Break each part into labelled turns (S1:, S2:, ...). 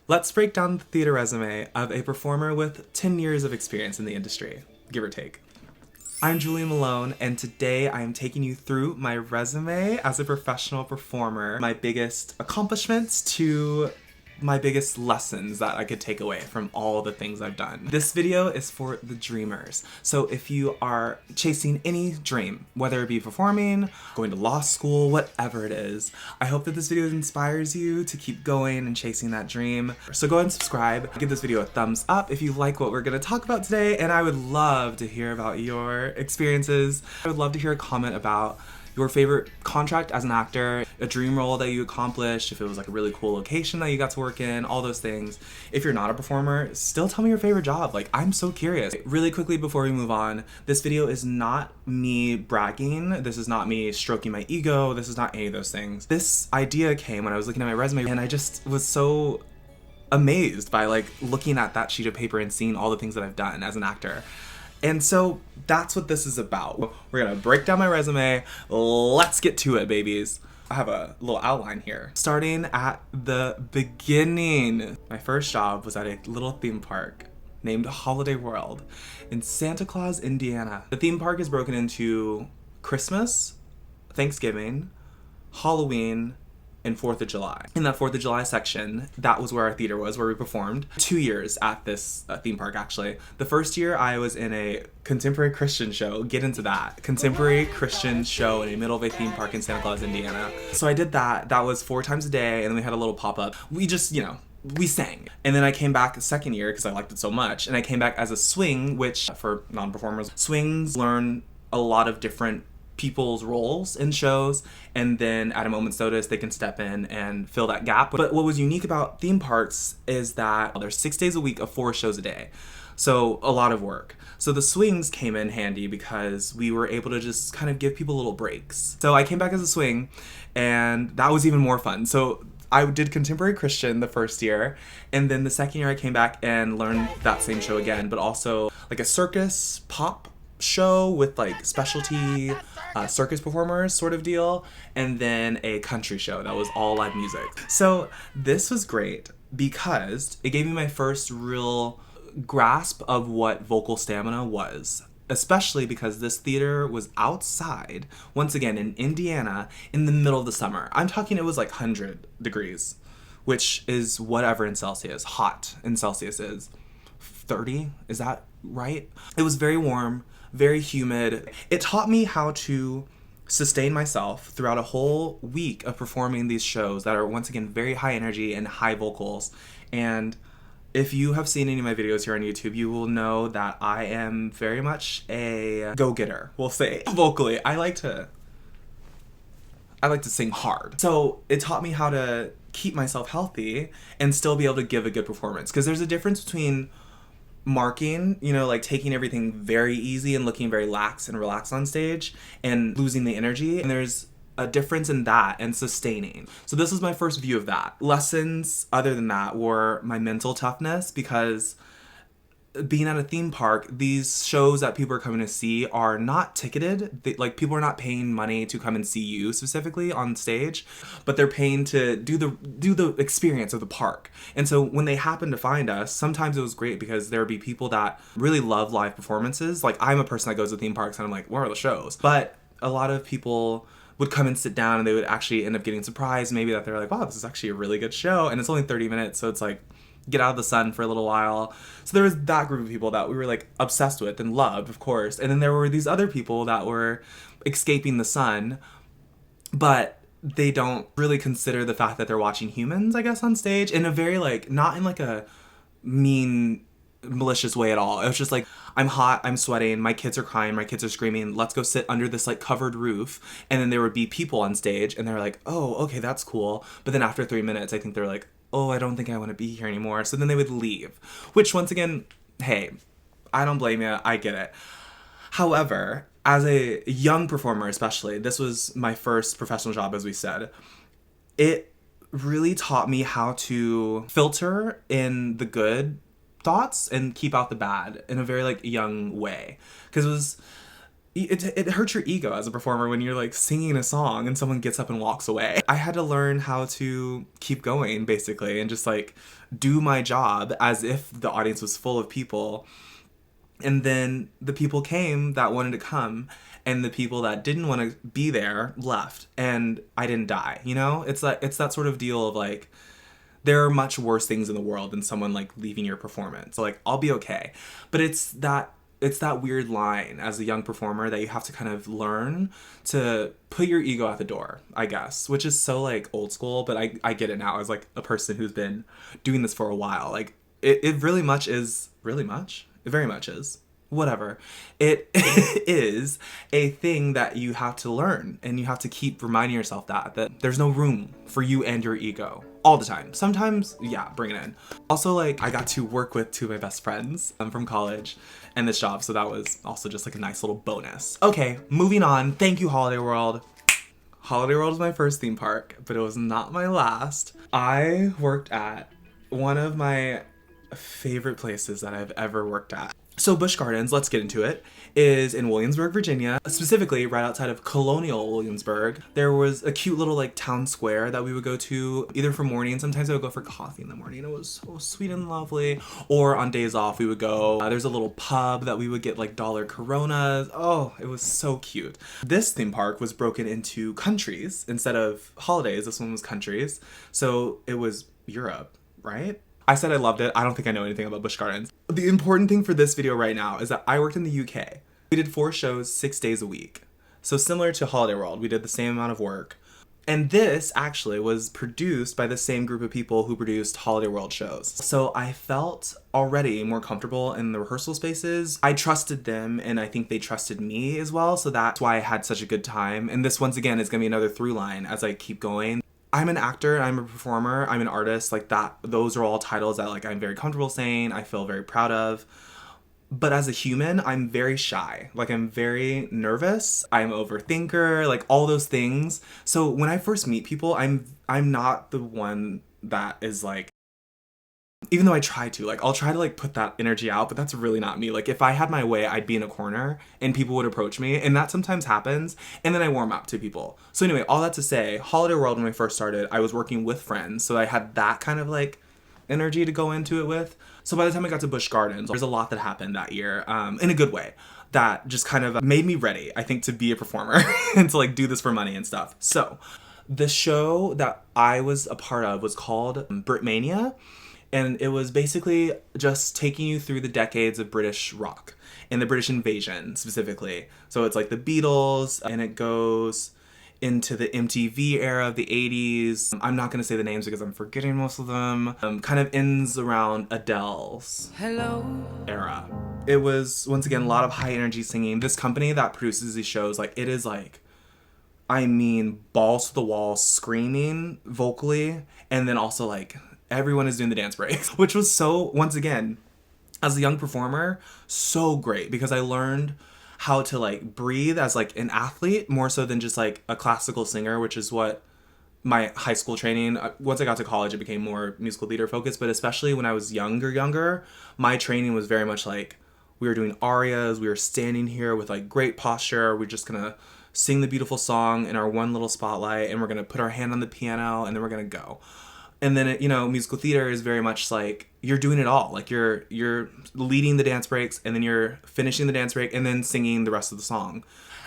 S1: Let's break down the theater resume of a performer with 10 years of experience in the industry, give or take. I'm Julia Malone, and today I am taking you through my resume as a professional performer, my biggest accomplishments to my biggest lessons that I could take away from all the things I've done. This video is for the dreamers. So if you are chasing any dream, whether it be performing, going to law school, whatever it is, I hope that this video inspires you to keep going and chasing that dream. So go ahead and subscribe, give this video a thumbs up if you like what we're gonna talk about today, and I would love to hear about your experiences. I would love to hear a comment about your favorite contract as an actor, a dream role that you accomplished, if it was like a really cool location that you got to work in, all those things. If you're not a performer, still tell me your favorite job. Like, I'm so curious. Really quickly before we move on, this video is not me bragging. This is not me stroking my ego. This is not any of those things. This idea came when I was looking at my resume, and I just was so amazed by like looking at that sheet of paper and seeing all the things that I've done as an actor. And so that's what this is about. We're gonna break down my resume. Let's get to it, babies. I have a little outline here. Starting at the beginning. My first job was at a little theme park named Holiday World in Santa Claus, Indiana. The theme park is broken into Christmas, Thanksgiving, Halloween, and 4th of July. In that 4th of July section, that was where our theater was, where we performed. 2 years at this theme park, actually. The first year I was in a contemporary Christian show. Get into that. Contemporary Christian show in the middle of a theme park in Santa Claus, Indiana. So I did that. That was 4 times a day, and then we had a little pop-up. We just, we sang. And then I came back the second year because I liked it so much, and I came back as a swing, which for non-performers, swings learn a lot of different people's roles in shows, and then at a moment's notice they can step in and fill that gap. But what was unique about theme parks is that there's 6 days a week of 4 shows a day, so a lot of work. So the swings came in handy because we were able to just kind of give people little breaks. So I came back as a swing, and that was even more fun. So I did contemporary Christian the first year, and then the second year I came back and learned that same show again, but also like a circus pop show with like specialty circus performers sort of deal, and then a country show that was all live music. So this was great because it gave me my first real grasp of what vocal stamina was, especially because this theater was outside, once again in Indiana, in the middle of the summer. I'm talking, it was like 100 degrees, which is whatever in Celsius. Hot in Celsius is 30, is that right? It was very warm, very humid. It taught me how to sustain myself throughout a whole week of performing these shows that are, once again, very high energy and high vocals. And if you have seen any of my videos here on YouTube, you will know that I am very much a go-getter, we'll say. Vocally, I like to sing hard. So it taught me how to keep myself healthy and still be able to give a good performance. Because there's a difference between marking, like taking everything very easy and looking very lax and relaxed on stage and losing the energy. And there's a difference in that and sustaining. So this was my first view of that. Lessons other than that were my mental toughness, because being at a theme park, these shows that people are coming to see are not ticketed. People are not paying money to come and see you specifically on stage, but they're paying to do the experience of the park. And so when they happen to find us, sometimes it was great because there would be people that really love live performances. Like, I'm a person that goes to theme parks and I'm like, where are the shows? But a lot of people would come and sit down and they would actually end up getting surprised, maybe that they're like, wow, this is actually a really good show. And it's only 30 minutes, so it's like, get out of the sun for a little while. So there was that group of people that we were like obsessed with and loved, of course. And then there were these other people that were escaping the sun, but they don't really consider the fact that they're watching humans, I guess, on stage in a very like, not in like a mean, malicious way at all. It was just like, I'm hot, I'm sweating, my kids are crying, my kids are screaming, let's go sit under this like covered roof. And then there would be people on stage and they're like, oh, okay, that's cool. But then after 3 minutes, I think they're like, oh, I don't think I want to be here anymore. So then they would leave, which once again, hey, I don't blame you. I get it. However, as a young performer especially, this was my first professional job, as we said, it really taught me how to filter in the good thoughts and keep out the bad in a very like young way. Because it was it hurts your ego as a performer when you're like singing a song and someone gets up and walks away. I had to learn how to keep going basically and just like do my job as if the audience was full of people. And then the people came that wanted to come, and the people that didn't want to be there left, and I didn't die, you know? It's that sort of deal of like, there are much worse things in the world than someone like leaving your performance. So like, I'll be okay. But it's that weird line as a young performer that you have to kind of learn to put your ego at the door, I guess, which is so like old school, but I get it now as like a person who's been doing this for a while. Like it really much is, really much? It very much is. Whatever. It is a thing that you have to learn, and you have to keep reminding yourself that there's no room for you and your ego all the time. Sometimes, yeah, bring it in. Also, like, I got to work with two of my best friends from college and this job, so that was also just like a nice little bonus. Okay, moving on. Thank you, Holiday World. Holiday World was my first theme park, but it was not my last. I worked at one of my favorite places that I've ever worked at. So Busch Gardens, let's get into it, is in Williamsburg, Virginia, specifically right outside of colonial Williamsburg. There was a cute little like town square that we would go to either for morning. Sometimes I would go for coffee in the morning. It was so sweet and lovely. Or on days off, we would go. There's a little pub that we would get like dollar Coronas. Oh, it was so cute. This theme park was broken into countries instead of holidays. This one was countries. So it was Europe, right? I said I loved it. I don't think I know anything about Busch Gardens. The important thing for this video right now is that I worked in the UK. We did 4 shows, 6 days a week. So similar to Holiday World, we did the same amount of work. And this actually was produced by the same group of people who produced Holiday World shows. So I felt already more comfortable in the rehearsal spaces. I trusted them, and I think they trusted me as well. So that's why I had such a good time. And this, once again, is gonna be another through line as I keep going. I'm an actor, I'm a performer, I'm an artist, like that. Those are all titles that like I'm very comfortable saying, I feel very proud of. But as a human, I'm very shy. Like I'm very nervous, I'm an overthinker, like all those things. So when I first meet people, I'm not the one that is like, even though I try to, like, I'll try to, like, put that energy out, but that's really not me. Like, if I had my way, I'd be in a corner, and people would approach me, and that sometimes happens, and then I warm up to people. So anyway, all that to say, Holiday World, when I first started, I was working with friends, so I had that kind of, like, energy to go into it with. So by the time I got to Busch Gardens, there's a lot that happened that year, in a good way, that just kind of made me ready, I think, to be a performer, and to, like, do this for money and stuff. So, the show that I was a part of was called Britmania. And it was basically just taking you through the decades of British rock and the British invasion specifically. So it's like the Beatles, and it goes into the MTV era of the 80s. I'm not going to say the names because I'm forgetting most of them. Kind of ends around Adele's era. It was, once again, a lot of high energy singing. This company that produces these shows, like, it is like, I mean, balls to the wall screaming vocally, and then also like, everyone is doing the dance breaks, which was so, once again, as a young performer, so great because I learned how to like breathe as like an athlete more so than just like a classical singer, which is what my high school training, once I got to college, it became more musical theater focused, but especially when I was younger, my training was very much like, we were doing arias, we were standing here with like great posture, we're just gonna sing the beautiful song in our one little spotlight, and we're gonna put our hand on the piano, and then we're gonna go. And then, you know, musical theater is very much like, you're doing it all. Like, you're leading the dance breaks, and then you're finishing the dance break, and then singing the rest of the song.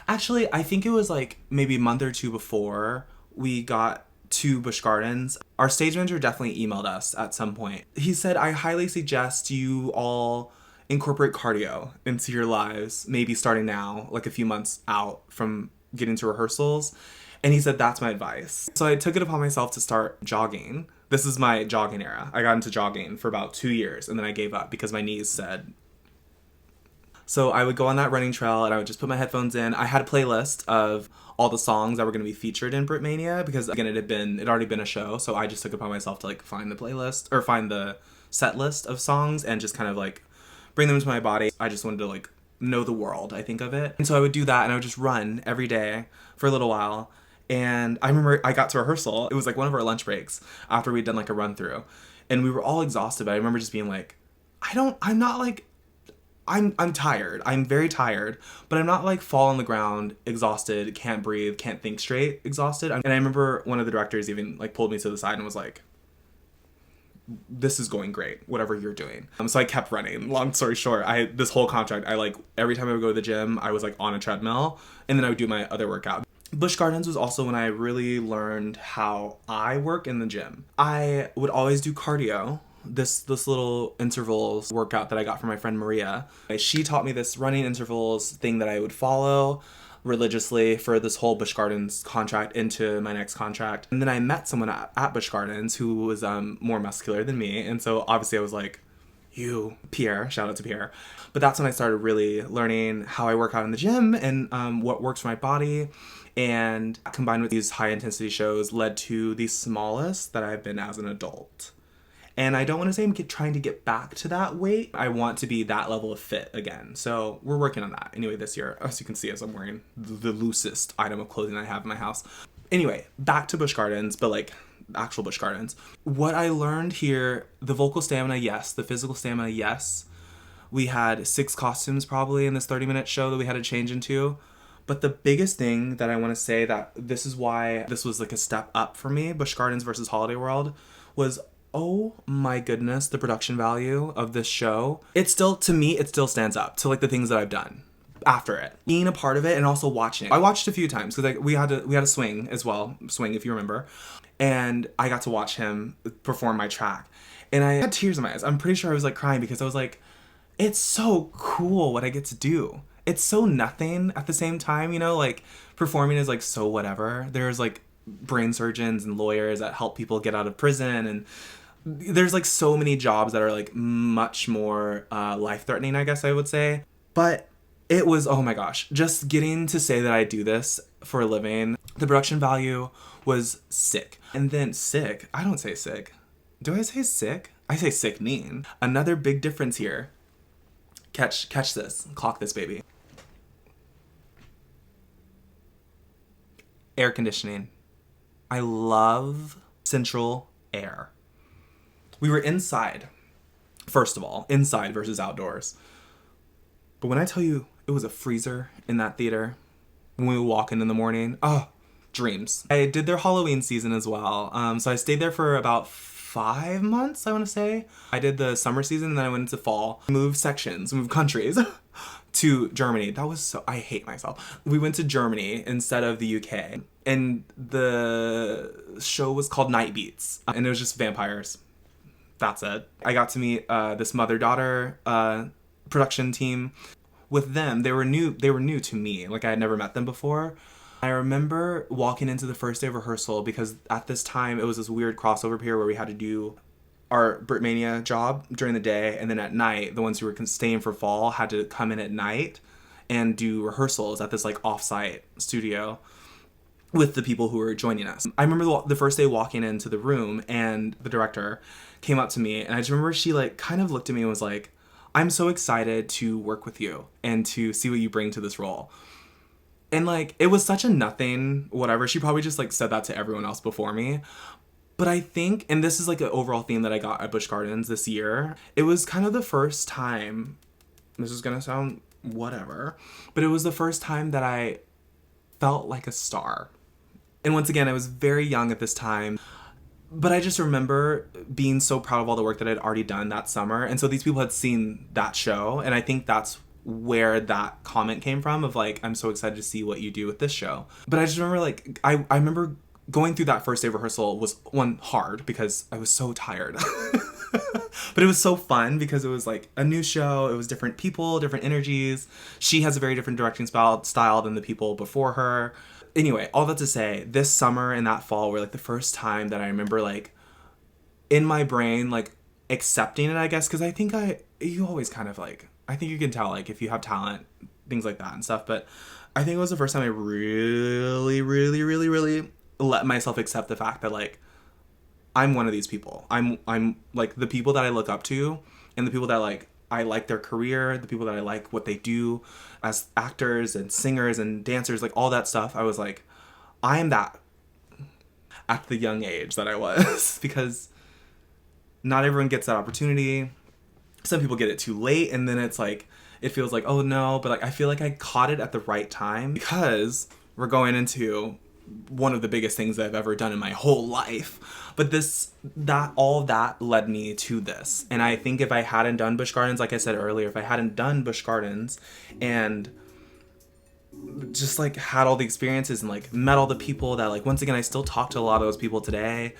S1: Actually, I think it was like maybe a month or two before we got to Busch Gardens, our stage manager definitely emailed us at some point. He said, I highly suggest you all incorporate cardio into your lives, maybe starting now, like a few months out from getting to rehearsals. And he said, that's my advice. So I took it upon myself to start jogging. This is my jogging era. I got into jogging for about 2 years, and then I gave up because my knees said. So I would go on that running trail, and I would just put my headphones in. I had a playlist of all the songs that were going to be featured in Britmania because, again, it had already been a show. So I just took it upon myself to like find the playlist or find the set list of songs and just kind of like bring them into my body. I just wanted to like know the world, I think of it. And so I would do that, and I would just run every day for a little while. And I remember I got to rehearsal. It was like one of our lunch breaks after we'd done like a run through, and we were all exhausted. But I remember just being like, I'm not I'm tired. I'm very tired, but I'm not like fall on the ground, exhausted, can't breathe, can't think straight, exhausted. And I remember one of the directors even like pulled me to the side and was like, this is going great, whatever you're doing. So I kept running. Long story short, this whole contract, I like, every time I would go to the gym, I was like on a treadmill, and then I would do my other workout. Busch Gardens was also when I really learned how I work in the gym. I would always do cardio, this little intervals workout that I got from my friend Maria. She taught me this running intervals thing that I would follow religiously for this whole Busch Gardens contract into my next contract. And then I met someone at Busch Gardens who was more muscular than me. And so obviously I was like, Pierre, shout out to Pierre. But that's when I started really learning how I work out in the gym and what works for my body. And combined with these high intensity shows led to the smallest that I've been as an adult. And I don't want to say I'm trying to get back to that weight. I want to be that level of fit again. So we're working on that. Anyway, this year, as you can see, as I'm wearing the loosest item of clothing I have in my house. Anyway, back to Busch Gardens, but like actual Busch Gardens. What I learned here, the vocal stamina, yes. The physical stamina, yes. We had 6 costumes probably in this 30-minute show that we had to change into. But the biggest thing that I want to say that this is why this was like a step up for me, Busch Gardens versus Holiday World, was oh my goodness, the production value of this show. It still, to me, it still stands up to like the things that I've done after it. Being a part of it and also watching it. I watched a few times because like we had a swing as well. Swing, if you remember. And I got to watch him perform my track. And I had tears in my eyes. I'm pretty sure I was like crying because I was like, it's so cool what I get to do. It's so nothing at the same time, you know, like performing is like so whatever. There's like brain surgeons and lawyers that help people get out of prison, and there's like so many jobs that are like much more life-threatening, I guess I would say. But it was, oh my gosh, just getting to say that I do this for a living. The production value was sick. And then sick, I don't say sick. Do I say sick? I say sickening. Another big difference here. Catch this. Clock this, baby. Air conditioning. I love central air. We were inside, first of all, inside versus outdoors. But when I tell you it was a freezer in that theater, when we would walk in the morning, oh, dreams. I did their Halloween season as well. So I stayed there for about 5 months, I want to say. I did the summer season and then I went into fall. Moved sections, moved countries to Germany. That was so, I hate myself. We went to Germany instead of the UK. And the show was called Night Beats. And it was just vampires. That's it. I got to meet this mother-daughter production team. With them, they were new to me. Like I had never met them before. I remember walking into the first day of rehearsal because at this time it was this weird crossover period where we had to do our Britmania job during the day, and then at night, the ones who were staying for fall had to come in at night and do rehearsals at this like off-site studio with the people who were joining us. I remember the first day walking into the room and the director came up to me, and I just remember she like kind of looked at me and was like, I'm so excited to work with you and to see what you bring to this role. And like, it was such a nothing, whatever. She probably just like said that to everyone else before me. But I think, and this is like an overall theme that I got at Busch Gardens this year, it was kind of the first time, this is gonna sound whatever, but it was the first time that I felt like a star. And once again, I was very young at this time, but I just remember being so proud of all the work that I'd already done that summer. And so these people had seen that show, and I think that's where that comment came from of like, I'm so excited to see what you do with this show. But I just remember like, I remember going through that first day of rehearsal was one hard because I was so tired. But it was so fun because it was like a new show. It was different people, different energies. She has a very different directing style than the people before her. Anyway, all that to say, this summer and that fall were like the first time that I remember like in my brain, like accepting it, I guess. Cause I think you always kind of like, I think you can tell like if you have talent, things like that and stuff. But I think it was the first time I really, really, really, really let myself accept the fact that like, I'm one of these people. I'm like the people that I look up to and the people that like, I like their career, the people that I like what they do as actors and singers and dancers, like all that stuff. I was like, I am that at the young age that I was because not everyone gets that opportunity. some people get it too late, and then it's like, it feels like, oh no, but like I feel like I caught it at the right time, because we're going into one of the biggest things I've ever done in my whole life. But all that led me to this. And I think if I hadn't done Busch Gardens, like I said earlier, if I hadn't done Busch Gardens and just like had all the experiences and like met all the people that, like, once again, I still talk to a lot of those people today.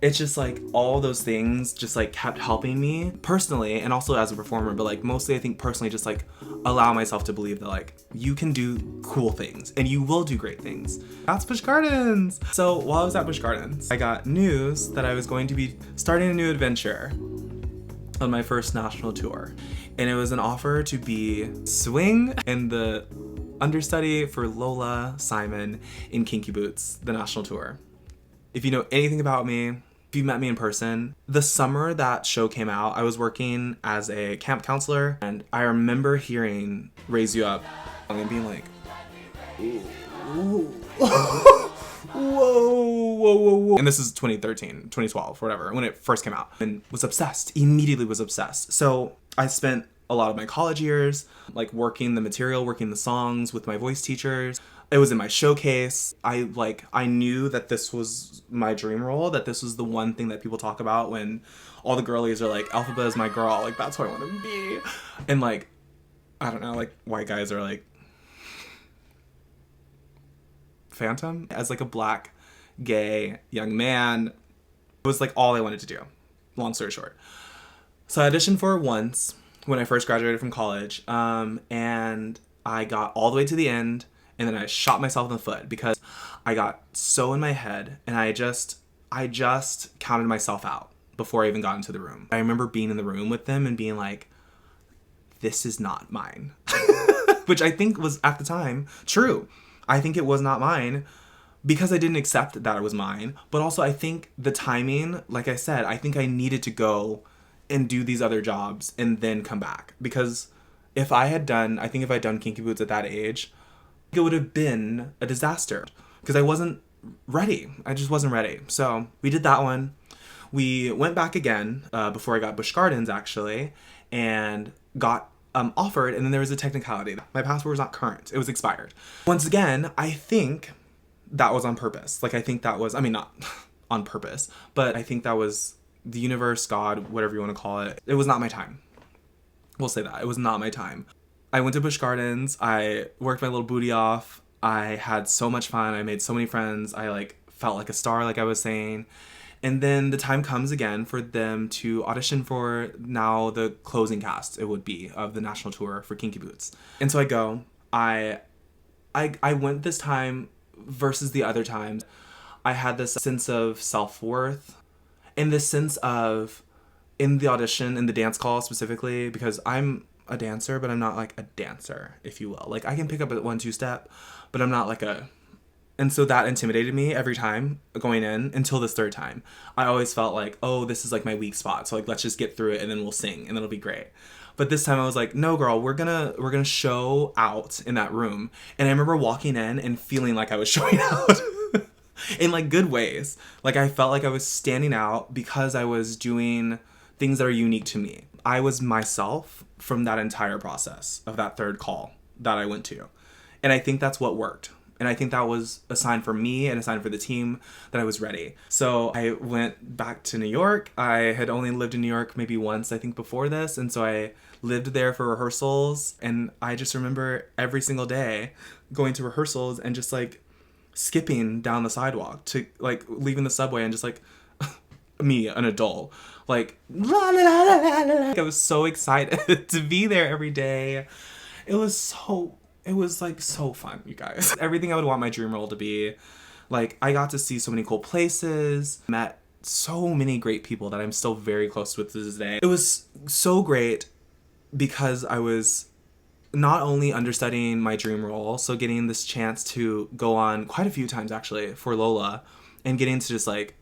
S1: It's just like all those things just like kept helping me personally and also as a performer, but like mostly I think personally, just like allow myself to believe that like you can do cool things and you will do great things. That's Busch Gardens. So while I was at Busch Gardens, I got news that I was going to be starting a new adventure on my first national tour. And it was an offer to be swing and the understudy for Lola Simon in Kinky Boots, the national tour. If you know anything about me, if you met me in person, the summer that show came out, I was working as a camp counselor, and I remember hearing Raise You Up and being like, ooh, whoa, whoa, whoa, whoa. And this is 2013, 2012, whatever, when it first came out, and was obsessed, immediately was obsessed. So I spent a lot of my college years like working the material, working the songs with my voice teachers. It was in my showcase. I knew that this was my dream role, that this was the one thing that people talk about when all the girlies are like, Alphaba is my girl, like that's what I want to be. And like, I don't know, like white guys are like, Phantom? As like a black, gay, young man, it was like all I wanted to do, long story short. So I auditioned for it once when I first graduated from college, and I got all the way to the end, and then I shot myself in the foot because I got so in my head, and I just counted myself out before I even got into the room. I remember being in the room with them and being like, this is not mine. Which I think was, at the time, true. I think it was not mine because I didn't accept that it was mine. But also I think the timing, like I said, I think I needed to go and do these other jobs and then come back. Because if I had done Kinky Boots at that age, it would have been a disaster because I wasn't ready. I just wasn't ready. So we did that one. We went back again before I got Busch Gardens, actually, and got offered, and then there was a technicality. My passport was not current. It was expired. Once again, I think that was on purpose. Like, I think that was, I mean, not on purpose, but I think that was the universe, God, whatever you want to call it. It was not my time. We'll say that. It was not my time. I went to Busch Gardens. I worked my little booty off. I had so much fun. I made so many friends. I like felt like a star, like I was saying. And then the time comes again for them to audition for now the closing cast, it would be, of the national tour for Kinky Boots. And so I go. I went this time versus the other times. I had this sense of self-worth and this sense of, in the audition, in the dance call specifically, because I'm a dancer, but I'm not like a dancer, if you will. Like, I can pick up a 1-2 step, but I'm not like a... And so that intimidated me every time going in until this third time. I always felt like, oh, this is like my weak spot. So like, let's just get through it and then we'll sing and it'll be great. But this time I was like, no, girl, we're gonna show out in that room. And I remember walking in and feeling like I was showing out in like good ways. Like, I felt like I was standing out because I was doing things that are unique to me. I was myself from that entire process of that third call that I went to. And I think that's what worked. And I think that was a sign for me and a sign for the team that I was ready. So I went back to New York. I had only lived in New York maybe once, I think, before this. And so I lived there for rehearsals. And I just remember every single day going to rehearsals and just like skipping down the sidewalk to like leaving the subway and just like me, an adult, like la, la, la, la, la, la. I was so excited to be there every day. It was like so fun, you guys. Everything I would want my dream role to be. Like, I got to see so many cool places, met so many great people that I'm still very close with to this day. It was so great because I was not only understudying my dream role, so getting this chance to go on quite a few times actually for Lola and getting to just like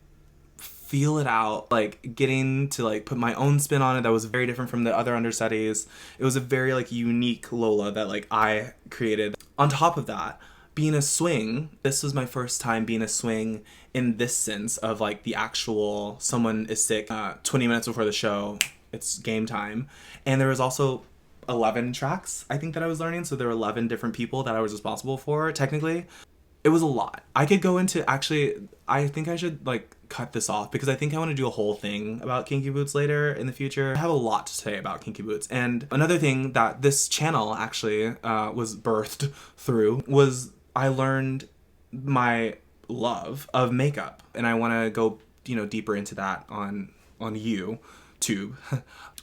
S1: feel it out, like getting to like put my own spin on it that was very different from the other understudies. It was a very like unique Lola that like I created. On top of that, being a swing, this was my first time being a swing in this sense of like the actual someone is sick 20 minutes before the show it's game time. And there was also 11 tracks, I think, that I was learning. So there were 11 different people that I was responsible for, technically. It was a lot. I could go into, actually, I think I should like cut this off because I think I want to do a whole thing about Kinky Boots later in the future. I have a lot to say about Kinky Boots. And another thing that this channel actually was birthed through was I learned my love of makeup. And I want to go, you know, deeper into that on YouTube.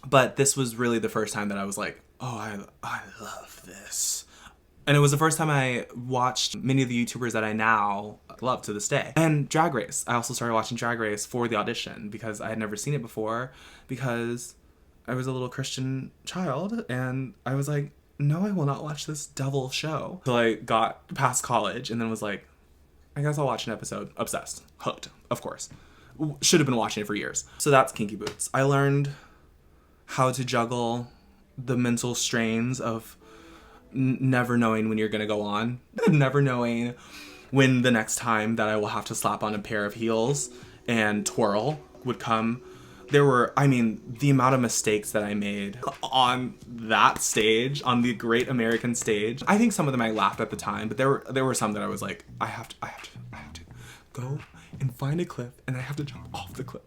S1: But this was really the first time that I was like, oh, I love this. And it was the first time I watched many of the YouTubers that I now love to this day. And Drag Race. I also started watching Drag Race for the audition because I had never seen it before, because I was a little Christian child and I was like, no, I will not watch this devil show. So I got past college and then was like, I guess I'll watch an episode. Obsessed. Hooked. Of course. Should have been watching it for years. So that's Kinky Boots. I learned how to juggle the mental strains of never knowing when you're gonna go on, never knowing when the next time that I will have to slap on a pair of heels and twirl would come. There were, I mean, the amount of mistakes that I made on that stage, on the Great American Stage. I think some of them I laughed at the time, but there were some that I was like, I have to go and find a cliff and I have to jump off the cliff.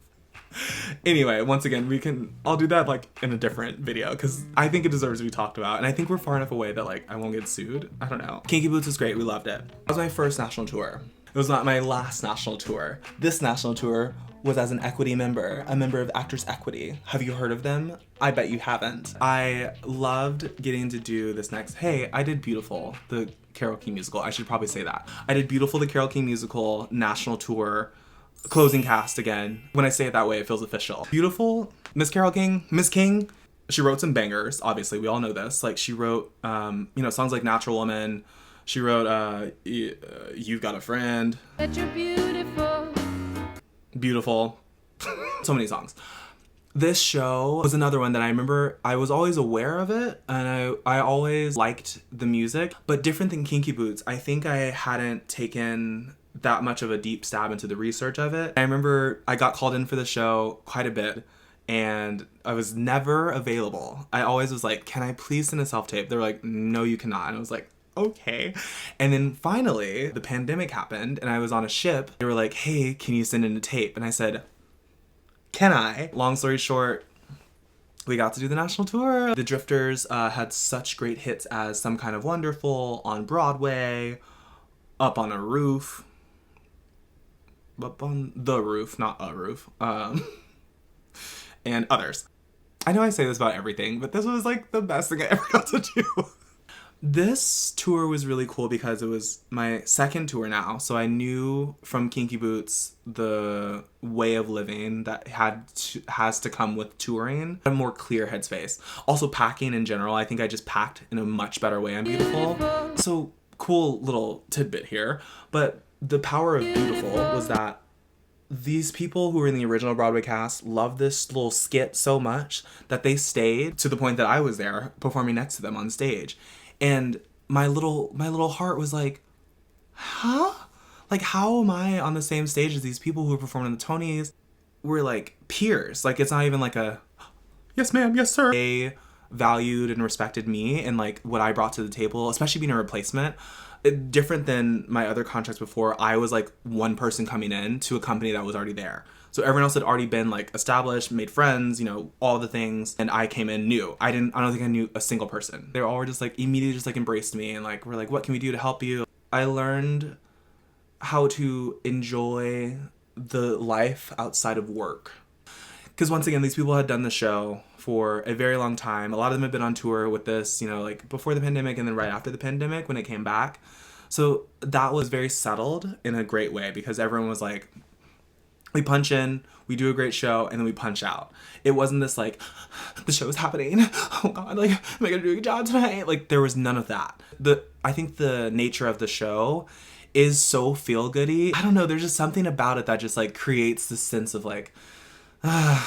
S1: Anyway, once again, I'll do that like in a different video because I think it deserves to be talked about, and I think we're far enough away that like I won't get sued. I don't know. Kinky Boots was great. We loved it. That was my first national tour. It was not my last national tour. This national tour was as an equity member, a member of Actors Equity. Have you heard of them? I bet you haven't. I loved getting to do this next. Hey, I did Beautiful, the Carole King musical. I should probably say that. I did Beautiful, the Carole King musical national tour. Closing cast again. When I say it that way, it feels official. Beautiful, Miss King. She wrote some bangers. Obviously, we all know this. Like she wrote, you know, songs like Natural Woman. She wrote, You've Got a Friend. That you're beautiful. Beautiful. So many songs. This show was another one that I remember I was always aware of it and I always liked the music, but different than Kinky Boots, I think I hadn't taken that much of a deep stab into the research of it. I remember I got called in for the show quite a bit and I was never available. I always was like, can I please send a self-tape? They were like, no, you cannot. And I was like, okay. And then finally the pandemic happened and I was on a ship. They were like, hey, can you send in a tape? And I said, can I? Long story short, we got to do the national tour. The Drifters had such great hits as Some Kind of Wonderful, On Broadway, Up on a Roof, up on the roof, not a roof, and others. I know I say this about everything, but this was like the best thing I ever got to do. This tour was really cool because it was my second tour now, so I knew from Kinky Boots the way of living that has to come with touring, a more clear headspace. Also packing in general, I think I just packed in a much better way on Beautiful. So cool little tidbit here, but the power of Beautiful was that these people who were in the original Broadway cast loved this little skit so much that they stayed to the point that I was there performing next to them on stage. And my little heart was like, huh? Like, how am I on the same stage as these people who performed in the Tonys? We're like peers. Like, it's not even like a, yes ma'am, yes sir. They valued and respected me and like what I brought to the table, especially being a replacement. Different than my other contracts before, I was like one person coming in to a company that was already there. So everyone else had already been like established, made friends, you know, all the things. And I came in new. I don't think I knew a single person. They were all just like immediately just like embraced me and like, we're like, what can we do to help you? I learned how to enjoy the life outside of work. Because once again, these people had done the show for a very long time. A lot of them had been on tour with this, you know, like before the pandemic and then right after the pandemic when it came back. So that was very settled in a great way because everyone was like, we punch in, we do a great show, and then we punch out. It wasn't this like, the show's happening. Oh God, like, am I gonna do a good job tonight? Like, there was none of that. I think the nature of the show is so feel-goody. I don't know, there's just something about it that just like creates this sense of like,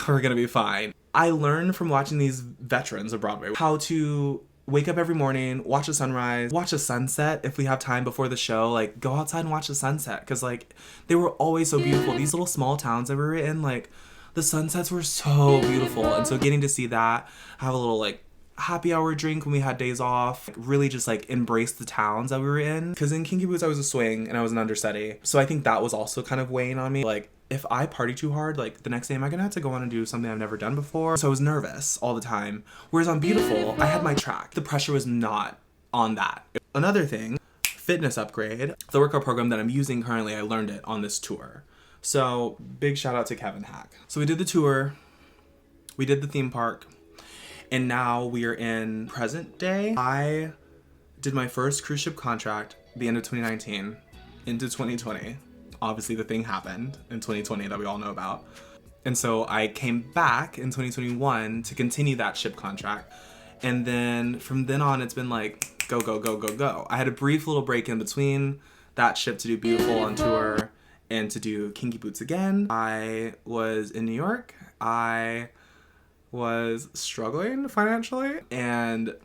S1: we're gonna be fine. I learned from watching these veterans of Broadway how to wake up every morning, watch a sunrise, watch a sunset if we have time before the show, like go outside and watch the sunset because like they were always so beautiful. These little small towns that we were in, like The sunsets were so beautiful. And so getting to see that, have a little like happy hour drink when we had days off, really just like embrace the towns that we were in. Because in Kinky Boots I was a swing and I was an understudy, so I think that was also kind of weighing on me. Like, if I party too hard, like the next day am I gonna have to go on and do something I've never done before? So I was nervous all the time. Whereas on Beautiful, I had my track. The pressure was not on that. Another thing, fitness upgrade. The workout program that I'm using currently, I learned it on this tour. So big shout out to Kevin Hack. So we did the tour, we did the theme park, and now we are in present day. I did my first cruise ship contract the end of 2019 into 2020. Obviously the thing happened in 2020 that we all know about. And so I came back in 2021 to continue that ship contract. And then from then on, it's been like, go, go, go, go, go. I had a brief little break in between that ship to do Beautiful on tour and to do Kinky Boots again. I was in New York. I was struggling financially, and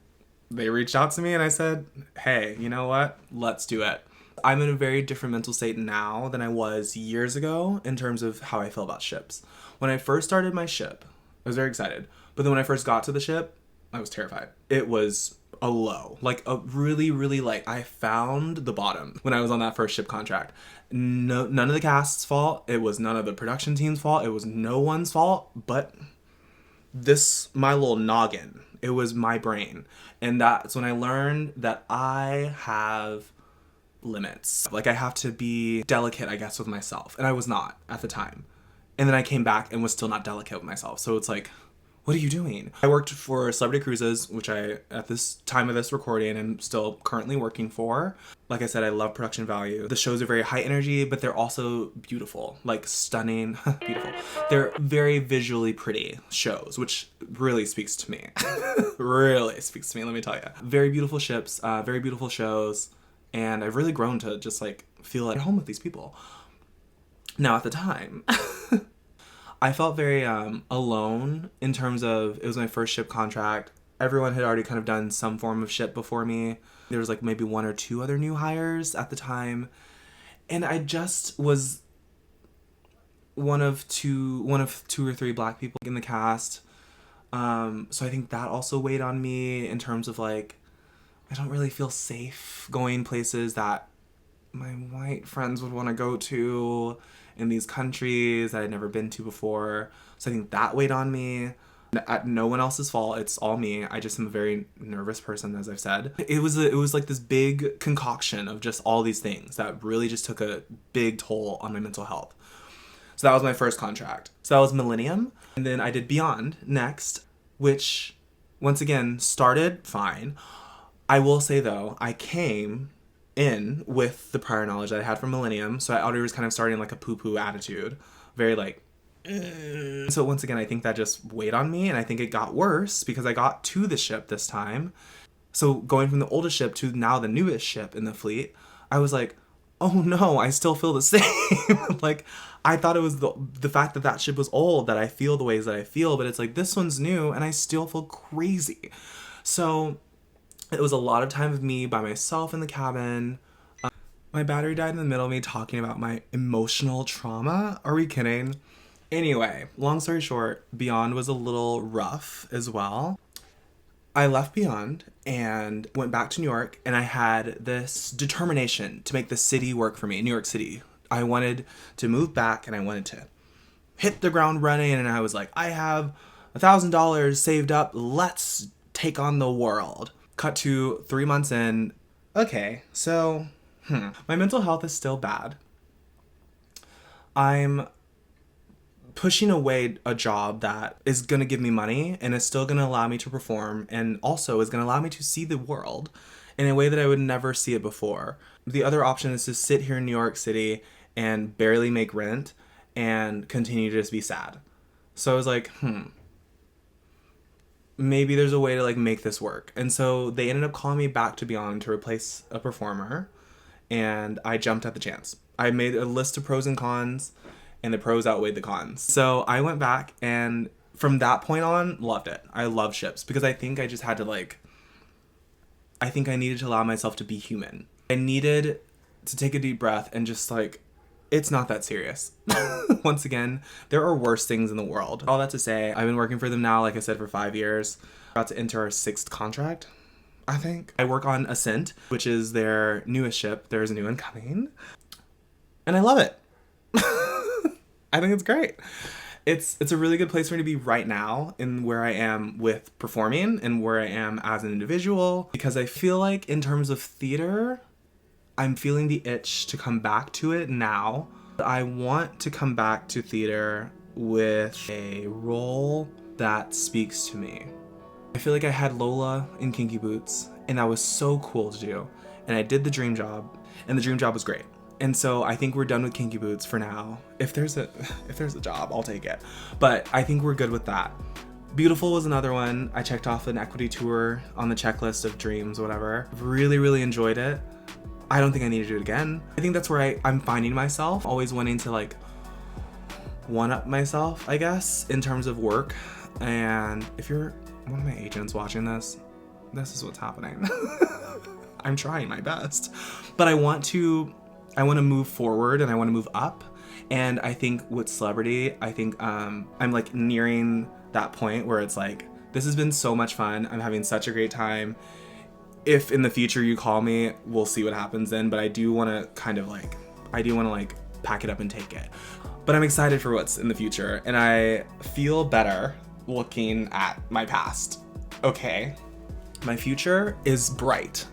S1: they reached out to me and I said, hey, you know what? Let's do it. I'm in a very different mental state now than I was years ago in terms of how I feel about ships. When I first started my ship, I was very excited. But then when I first got to the ship, I was terrified. It was a low, like a really, really like, I found the bottom when I was on that first ship contract. No, none of the cast's fault. It was none of the production team's fault. It was no one's fault, but my little noggin, it was my brain. And that's when I learned that I have limits. Like, I have to be delicate, I guess, with myself. And I was not at the time. And then I came back and was still not delicate with myself. So it's like, what are you doing? I worked for Celebrity Cruises, which I, at this time of this recording, am still currently working for. Like I said, I love production value. The shows are very high energy, but they're also beautiful, like stunning, beautiful. They're very visually pretty shows, which really speaks to me. Really speaks to me, let me tell you. Very beautiful ships, very beautiful shows, and I've really grown to just like feel at home with these people. Now at the time, I felt very alone in terms of, it was my first ship contract. Everyone had already kind of done some form of ship before me. There was like maybe one or two other new hires at the time. And I just was one of two or three Black people in the cast. So I think that also weighed on me in terms of like, I don't really feel safe going places that my white friends would want to go to in these countries that I'd never been to before. So I think that weighed on me. No one else's fault. It's all me. I just am a very nervous person, as I've said. It was like this big concoction of just all these things that really just took a big toll on my mental health. So that was my first contract. So that was Millennium. And then I did Beyond next, which once again started fine. I will say though, I came in with the prior knowledge that I had from Millennium, so I already was kind of starting like a poo-poo attitude, very like, So once again, I think that just weighed on me, and I think it got worse because I got to the ship this time. So going from the oldest ship to now the newest ship in the fleet, I was like, oh no, I still feel the same. Like, I thought it was the fact that ship was old that I feel the ways that I feel, but it's like, this one's new and I still feel crazy. So it was a lot of time with me by myself in the cabin. My battery died in the middle of me talking about my emotional trauma. Are we kidding? Anyway, long story short, Beyond was a little rough as well. I left Beyond and went back to New York, and I had this determination to make the city work for me, New York City. I wanted to move back and I wanted to hit the ground running, and I was like, I have $1,000 saved up. Let's take on the world. Cut to 3 months in. Okay, so my mental health is still bad. I'm pushing away a job that is going to give me money and is still going to allow me to perform, and also is going to allow me to see the world in a way that I would never see it before. The other option is to sit here in New York City and barely make rent and continue to just be sad. So I was like, maybe there's a way to like make this work. And so they ended up calling me back to Beyond to replace a performer, and I jumped at the chance. I made a list of pros and cons, and the pros outweighed the cons. So I went back, and from that point on, loved it. I love ships because I think I just had to I think I needed to allow myself to be human. I needed to take a deep breath and just It's not that serious. Once again, there are worse things in the world. All that to say, I've been working for them now, like I said, for 5 years. About to enter our 6th contract, I think. I work on Ascent, which is their newest ship. There's a new one coming. And I love it. I think it's great. It's a really good place for me to be right now in where I am with performing and where I am as an individual, because I feel like in terms of theater, I'm feeling the itch to come back to it now. I want to come back to theater with a role that speaks to me. I feel like I had Lola in Kinky Boots, and that was so cool to do. And I did the dream job, and the dream job was great. And so I think we're done with Kinky Boots for now. If there's a job, I'll take it. But I think we're good with that. Beautiful was another one. I checked off an equity tour on the checklist of dreams, whatever. Really, really enjoyed it. I don't think I need to do it again. I think that's where I'm finding myself, always wanting to like one-up myself, I guess, in terms of work. And if you're one of my agents watching this is what's happening. I'm trying my best. But I want to move forward and I want to move up. And I think with celebrity, I think I'm like nearing that point where it's like, this has been so much fun. I'm having such a great time. If in the future you call me, we'll see what happens then. But I do want to pack it up and take it. But I'm excited for what's in the future. And I feel better looking at my past. Okay. My future is bright.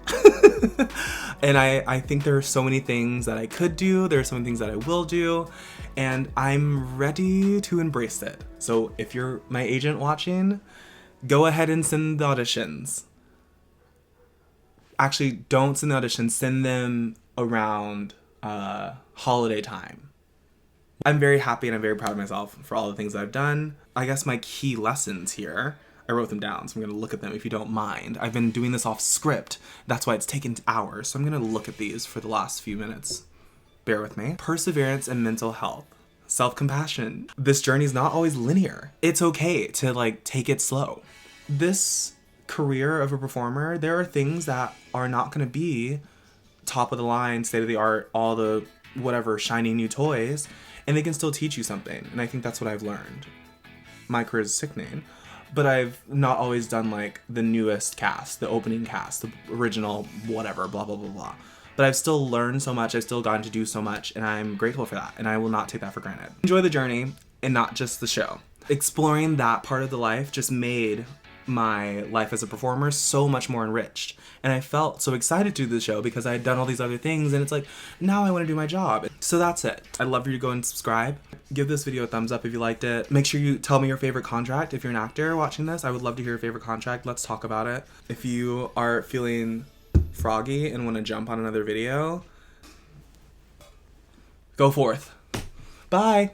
S1: And I think there are so many things that I could do. There are so many things that I will do. And I'm ready to embrace it. So if you're my agent watching, go ahead and send the auditions. Actually, don't send the auditions. Send them around holiday time. I'm very happy and I'm very proud of myself for all the things I've done. I guess my key lessons here, I wrote them down, so I'm going to look at them if you don't mind. I've been doing this off script. That's why it's taken hours. So I'm going to look at these for the last few minutes. Bear with me. Perseverance and mental health. Self-compassion. This journey is not always linear. It's okay to like take it slow. This career of a performer, there are things that are not going to be top of the line, state of the art, all the whatever shiny new toys, and they can still teach you something. And I think that's what I've learned. My career is sickening. But I've not always done like the newest cast, the opening cast, the original whatever, blah, blah, blah, blah. But I've still learned so much. I've still gotten to do so much, and I'm grateful for that. And I will not take that for granted. Enjoy the journey and not just the show. Exploring that part of the life just made my life as a performer so much more enriched. And I felt so excited to do the show because I had done all these other things, and it's like, now I want to do my job. So that's it. I'd love for you to go and subscribe. Give this video a thumbs up if you liked it. Make sure you tell me your favorite contract. If you're an actor watching this, I would love to hear your favorite contract. Let's talk about it. If you are feeling froggy and want to jump on another video, go forth. Bye.